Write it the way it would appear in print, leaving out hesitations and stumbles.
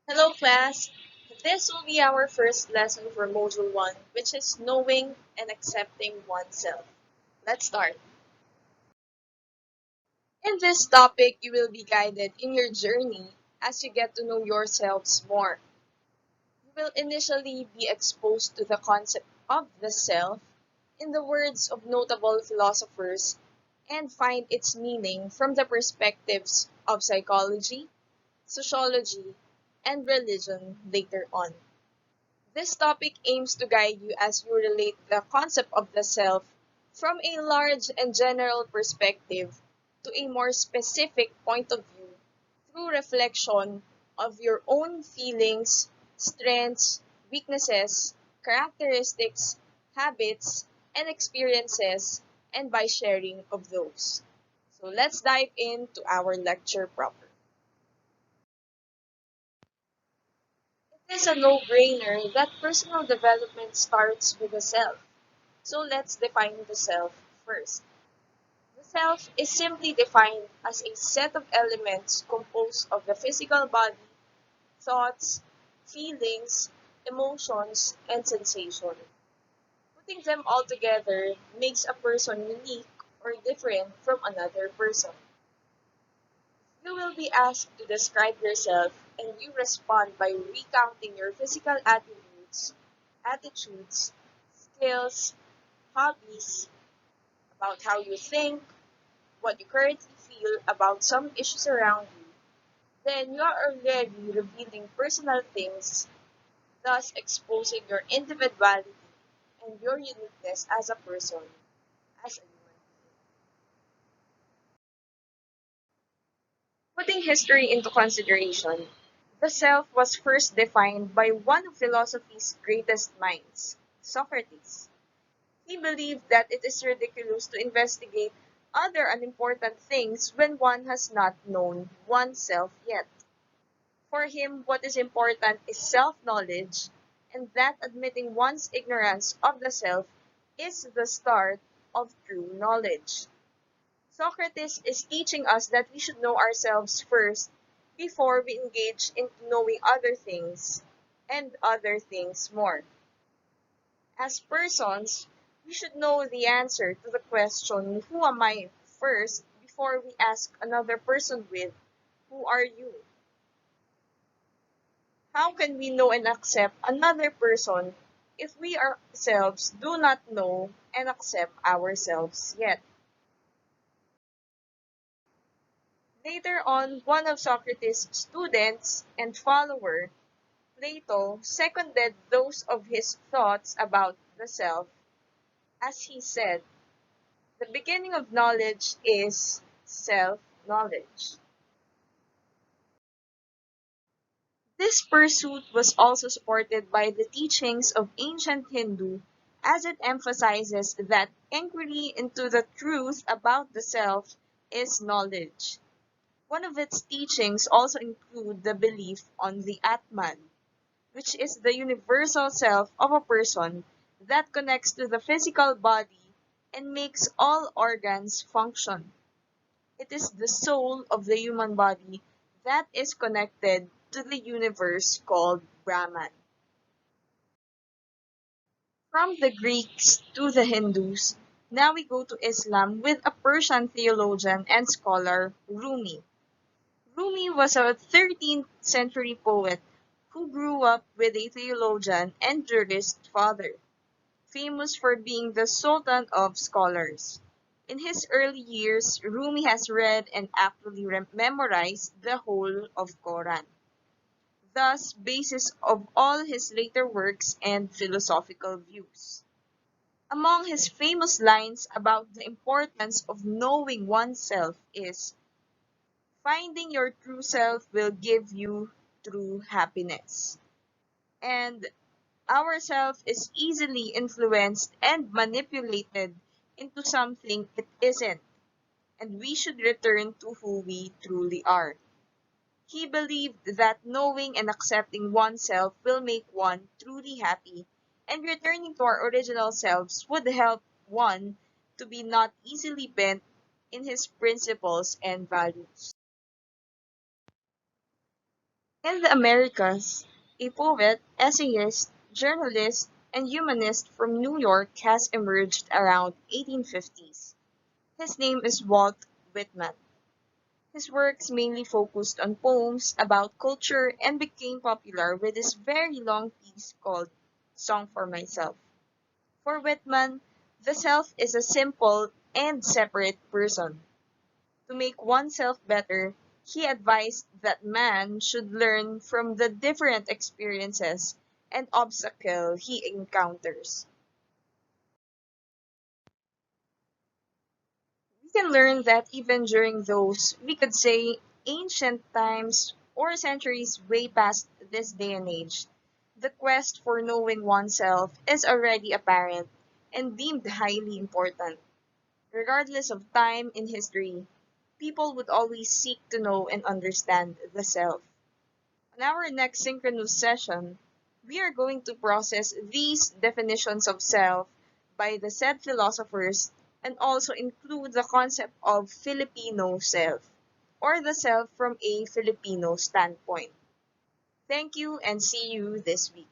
Hello class! This will be our first lesson for Module 1, which is knowing and accepting oneself. Let's start. In this topic, you will be guided in your journey as you get to know yourselves more. You will initially be exposed to the concept of the self in the words of notable philosophers and find its meaning from the perspectives of psychology, sociology, and religion later on. This topic aims to guide you as you relate the concept of the self from a large and general perspective to a more specific point of view through reflection of your own feelings, strengths, weaknesses, characteristics, habits, and experiences, and by sharing of those. So let's dive into our lecture proper. It is a no-brainer that personal development starts with the self. So let's define the self first. The self is simply defined as a set of elements composed of the physical body, thoughts, feelings, emotions, and sensations. Putting them all together makes a person unique or different from another person. You will be asked to describe yourself and you respond by recounting your physical attributes, attitudes, skills, hobbies, about how you think, what you currently feel about some issues around you, then you are already revealing personal things, thus exposing your individuality and your uniqueness as a person, as a human being. Putting history into consideration, the self was first defined by one of philosophy's greatest minds, Socrates. He believed that it is ridiculous to investigate other unimportant things when one has not known oneself yet. For him, what is important is self-knowledge, and that admitting one's ignorance of the self is the start of true knowledge. Socrates is teaching us that we should know ourselves first before we engage in knowing other things and other things more. As persons, we should know the answer to the question, who am I, first before we ask another person with, who are you? How can we know and accept another person if we ourselves do not know and accept ourselves yet? Later on, one of Socrates' students and follower, Plato, seconded those of his thoughts about the self, as he said, the beginning of knowledge is self-knowledge. This pursuit was also supported by the teachings of ancient Hindu, as it emphasizes that inquiry into the truth about the self is knowledge. One of its teachings also include the belief on the Atman, which is the universal self of a person that connects to the physical body and makes all organs function. It is the soul of the human body that is connected to the universe called Brahman. From the Greeks to the Hindus, now we go to Islam with a Persian theologian and scholar, Rumi. Rumi was a 13th century poet who grew up with a theologian and jurist father, famous for being the sultan of scholars. In his early years, Rumi has read and actually memorized the whole of Quran, thus basis of all his later works and philosophical views. Among his famous lines about the importance of knowing oneself is, finding your true self will give you true happiness. And our self is easily influenced and manipulated into something it isn't, and we should return to who we truly are. He believed that knowing and accepting oneself will make one truly happy, and returning to our original selves would help one to be not easily bent in his principles and values. In the Americas, a poet, essayist, journalist, and humanist from New York has emerged around 1850s. His name is Walt Whitman. His works mainly focused on poems about culture and became popular with his very long piece called Song for Myself. For Whitman, the self is a simple and separate person. To make oneself better, he advised that man should learn from the different experiences and obstacles he encounters. We can learn that even during those, we could say, ancient times or centuries way past this day and age, the quest for knowing oneself is already apparent and deemed highly important. Regardless of time in history, people would always seek to know and understand the self. On our next synchronous session, we are going to process these definitions of self by the said philosophers and also include the concept of Filipino self or the self from a Filipino standpoint. Thank you and see you this week.